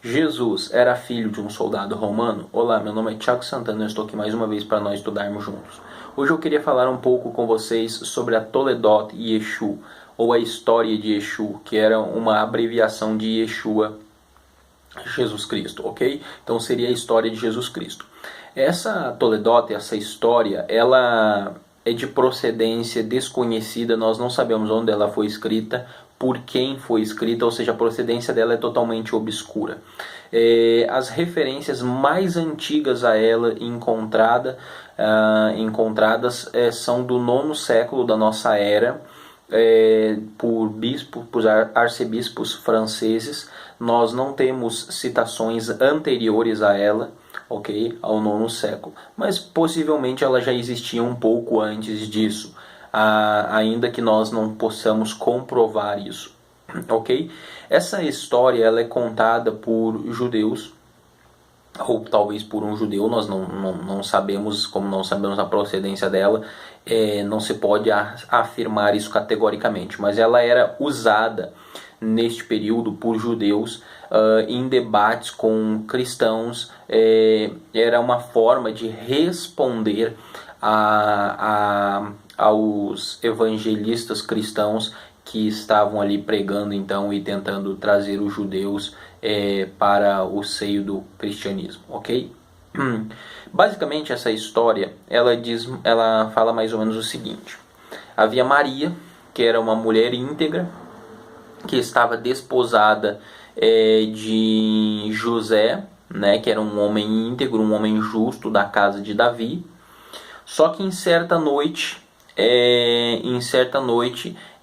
Jesus era filho de um soldado romano? Olá, meu nome é Thiago Santana e eu estou aqui mais uma vez para nós estudarmos juntos. Hoje eu queria falar um pouco com vocês sobre a Toledot Yeshu, ou a história de Yeshu, que era uma abreviação de Yeshua, Jesus Cristo, ok? Então seria a história de Jesus Cristo. Essa Toledot, essa história, ela é de procedência desconhecida, nós não sabemos onde ela foi escrita, por quem foi escrita, ou seja, a procedência dela é totalmente obscura. As referências mais antigas a ela encontradas são do 9º século da nossa era, por arcebispos franceses. Nós não temos citações anteriores a ela, ok, ao 9º século, mas possivelmente ela já existia um pouco antes disso, ainda que nós não possamos comprovar isso, ok? Essa história ela é contada por judeus, ou talvez por um judeu, nós não sabemos, como não sabemos a procedência dela, não se pode afirmar isso categoricamente, mas ela era usada neste período por judeus em debates com cristãos. Era uma forma de responder aos evangelistas cristãos que estavam ali pregando então e tentando trazer os judeus para o seio do cristianismo, ok? Basicamente essa história ela fala mais ou menos o seguinte: havia Maria, que era uma mulher íntegra, que estava desposada de José, né, que era um homem íntegro, um homem justo da casa de Davi. Só que em certa noite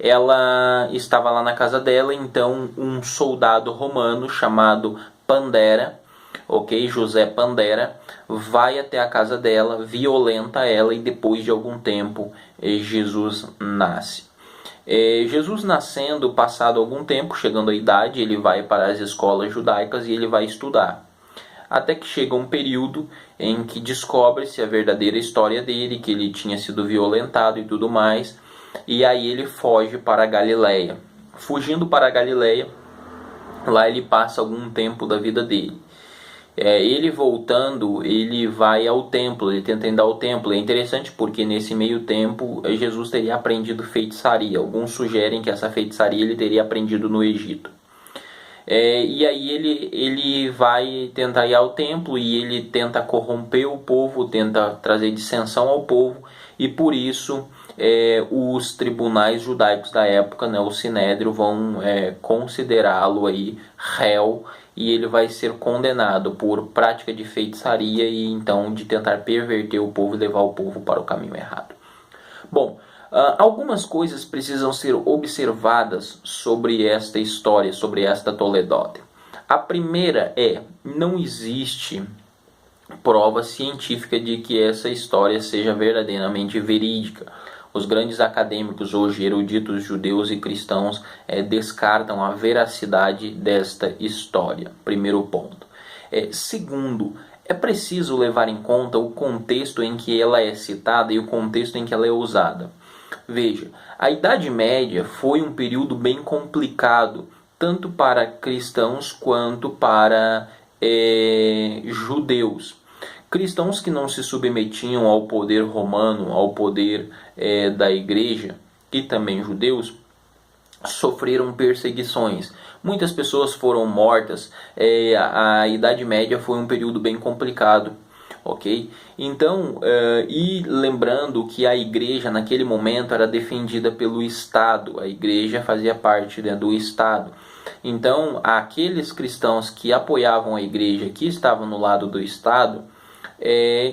ela estava lá na casa dela, então um soldado romano chamado Pandera, ok, José Pandera, vai até a casa dela, violenta ela e depois de algum tempo Jesus nasce. Jesus nascendo, passado algum tempo, chegando à idade, ele vai para as escolas judaicas e ele vai estudar. Até que chega um período em que descobre-se a verdadeira história dele, que ele tinha sido violentado e tudo mais, e aí ele foge para a Galileia. Fugindo para a Galileia, lá ele passa algum tempo da vida dele. Ele voltando, ele vai ao templo, ele tenta ir ao templo. É interessante porque nesse meio tempo Jesus teria aprendido feitiçaria. Alguns sugerem que essa feitiçaria ele teria aprendido no Egito. E aí ele vai tentar ir ao templo e ele tenta corromper o povo, tenta trazer dissensão ao povo, e por isso os tribunais judaicos da época, né, o Sinédrio, vão considerá-lo aí réu, e ele vai ser condenado por prática de feitiçaria e então de tentar perverter o povo e levar o povo para o caminho errado. Bom, algumas coisas precisam ser observadas sobre esta história, sobre esta Toledot. A primeira não existe prova científica de que essa história seja verdadeiramente verídica. Os grandes acadêmicos hoje, eruditos judeus e cristãos, descartam a veracidade desta história. Primeiro ponto. Segundo, é preciso levar em conta o contexto em que ela é citada e o contexto em que ela é usada. Veja, a Idade Média foi um período bem complicado, tanto para cristãos quanto para judeus. Cristãos que não se submetiam ao poder romano, ao poder da igreja, e também judeus, sofreram perseguições. Muitas pessoas foram mortas. A Idade Média foi um período bem complicado, ok? Então, e lembrando que a igreja naquele momento era defendida pelo Estado, a igreja fazia parte do Estado. Então, aqueles cristãos que apoiavam a igreja, que estavam no lado do Estado,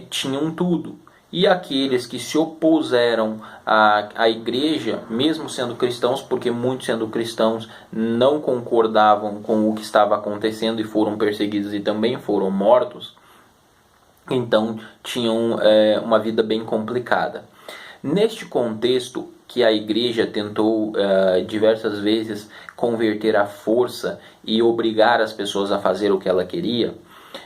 tinham tudo. E aqueles que se opuseram à igreja, mesmo sendo cristãos, porque muitos sendo cristãos não concordavam com o que estava acontecendo e foram perseguidos e também foram mortos, então tinham uma vida bem complicada. Neste contexto que a igreja tentou diversas vezes converter à força e obrigar as pessoas a fazer o que ela queria,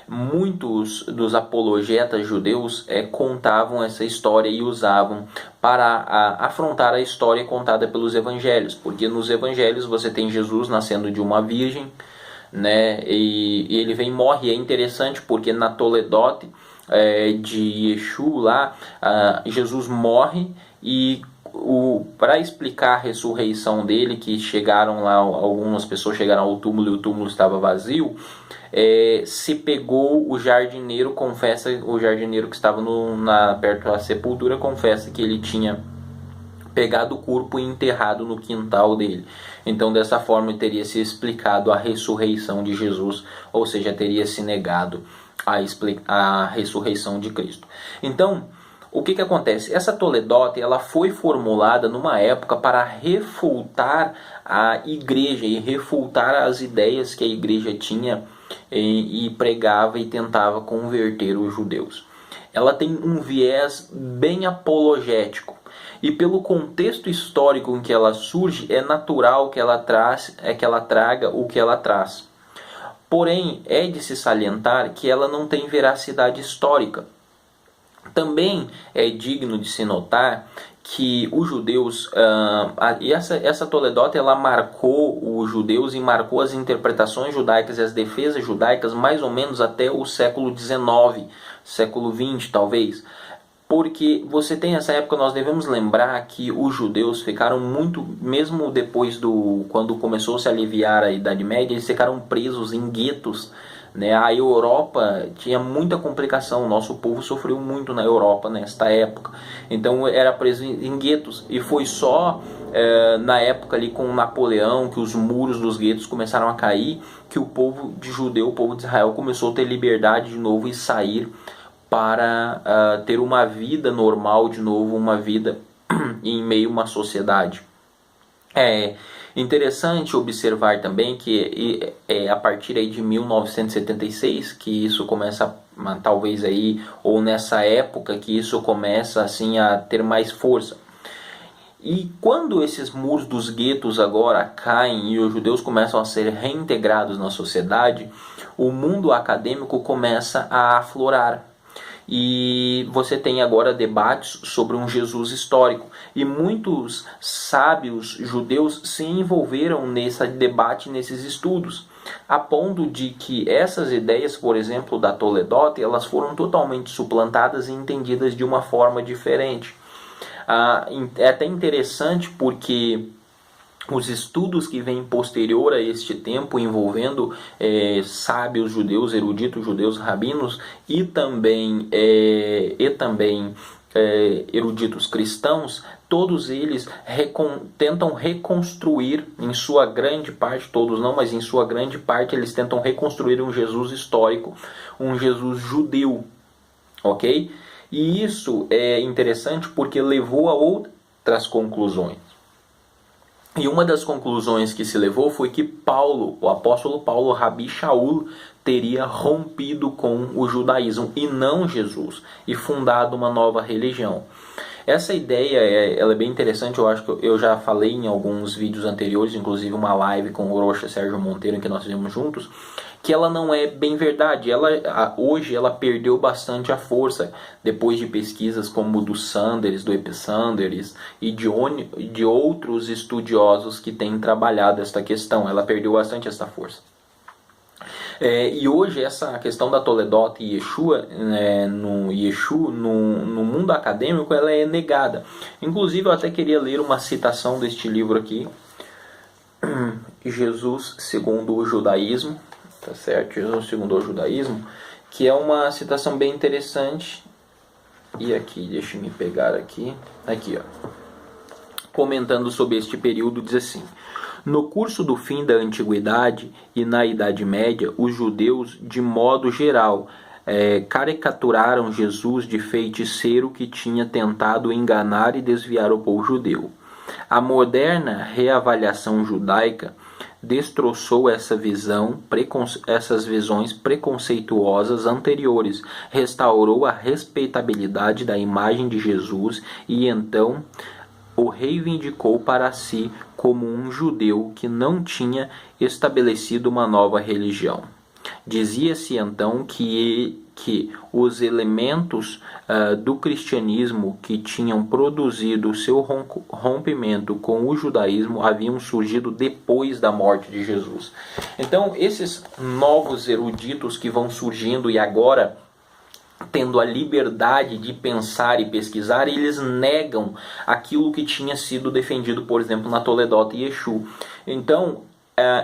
muitos dos apologetas judeus contavam essa história e usavam para afrontar a história contada pelos evangelhos, porque nos evangelhos você tem Jesus nascendo de uma virgem, né? E ele vem e morre. É interessante porque na Toledote de Exu lá, Jesus morre e para explicar a ressurreição dele, que chegaram lá, algumas pessoas chegaram ao túmulo e o túmulo estava vazio, se pegou o jardineiro, o jardineiro que estava perto da sepultura, confessa que ele tinha pegado o corpo e enterrado no quintal dele. Então, dessa forma, teria se explicado a ressurreição de Jesus, ou seja, teria se negado a ressurreição de Cristo. Então, o que acontece? Essa Toledote ela foi formulada numa época para refutar a igreja e refutar as ideias que a igreja tinha e pregava e tentava converter os judeus. Ela tem um viés bem apologético. E pelo contexto histórico em que ela surge, é natural que ela traga o que ela traz. Porém, é de se salientar que ela não tem veracidade histórica. Também é digno de se notar que os judeus, essa Toledote ela marcou os judeus e marcou as interpretações judaicas e as defesas judaicas mais ou menos até o século XIX, século XX talvez. Porque você tem essa época, nós devemos lembrar que os judeus ficaram muito, mesmo depois quando começou a se aliviar a Idade Média, eles ficaram presos em guetos, né? A Europa tinha muita complicação, o nosso povo sofreu muito na Europa nesta época, então era preso em guetos, e foi só na época ali com Napoleão que os muros dos guetos começaram a cair, que o povo o povo de Israel começou a ter liberdade de novo e sair para ter uma vida normal de novo, uma vida em meio a uma sociedade. É interessante observar também que a partir aí de 1976 que isso começa, talvez aí, ou nessa época que isso começa assim a ter mais força. E quando esses muros dos guetos agora caem e os judeus começam a ser reintegrados na sociedade, o mundo acadêmico começa a aflorar. E você tem agora debates sobre um Jesus histórico. E muitos sábios judeus se envolveram nesse debate, nesses estudos, a ponto de que essas ideias, por exemplo, da Toledote, elas foram totalmente suplantadas e entendidas de uma forma diferente. É até interessante porque os estudos que vêm posterior a este tempo, envolvendo sábios judeus, eruditos judeus, rabinos e também eruditos cristãos, todos eles tentam reconstruir, em sua grande parte, todos não, mas em sua grande parte, eles tentam reconstruir um Jesus histórico, um Jesus judeu, ok? E isso é interessante porque levou a outras conclusões. E uma das conclusões que se levou foi que o apóstolo Paulo, Rabi Shaul, teria rompido com o judaísmo e não Jesus, e fundado uma nova religião. Essa ideia ela é bem interessante, eu acho que eu já falei em alguns vídeos anteriores, inclusive uma live com o Rocha Sérgio Monteiro, em que nós fizemos juntos, que ela não é bem verdade. Hoje ela perdeu bastante a força, depois de pesquisas como do Sanders, do Epicenders e de outros estudiosos que têm trabalhado esta questão. Ela perdeu bastante essa força. E hoje essa questão da Toledote e Yeshua, no mundo acadêmico, ela é negada. Inclusive eu até queria ler uma citação deste livro aqui, Jesus segundo o Judaísmo, tá certo? Jesus segundo o Judaísmo, que é uma citação bem interessante. E aqui, deixa eu me pegar aqui, ó. Comentando sobre este período, diz assim: no curso do fim da Antiguidade e na Idade Média, os judeus, de modo geral, caricaturaram Jesus de feiticeiro que tinha tentado enganar e desviar o povo judeu. A moderna reavaliação judaica destroçou essas visões preconceituosas anteriores, restaurou a respeitabilidade da imagem de Jesus e então o reivindicou para si como um judeu que não tinha estabelecido uma nova religião. Dizia-se então que os elementos do cristianismo que tinham produzido o seu rompimento com o judaísmo haviam surgido depois da morte de Jesus. Então, esses novos eruditos que vão surgindo e agora tendo a liberdade de pensar e pesquisar, eles negam aquilo que tinha sido defendido, por exemplo, na Toledota e Yeshu. Então,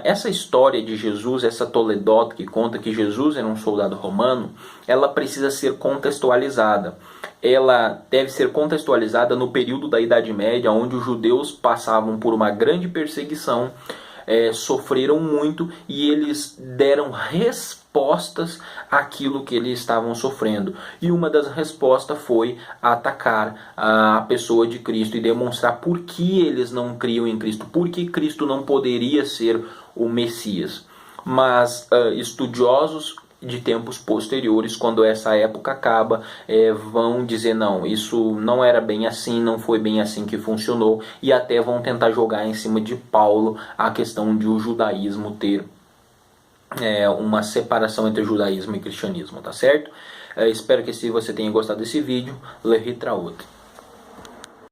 essa história de Jesus, essa Toledota que conta que Jesus era um soldado romano, ela precisa ser contextualizada. Ela deve ser contextualizada no período da Idade Média, onde os judeus passavam por uma grande perseguição, sofreram muito e eles deram respostas àquilo que eles estavam sofrendo. E uma das respostas foi atacar a pessoa de Cristo e demonstrar por que eles não criam em Cristo, por que Cristo não poderia ser o Messias. Mas estudiosos de tempos posteriores, quando essa época acaba, vão dizer não, isso não era bem assim, não foi bem assim que funcionou, e até vão tentar jogar em cima de Paulo a questão de o judaísmo ter uma separação entre judaísmo e cristianismo, tá certo? Espero que se você tenha gostado desse vídeo, Lehitraot.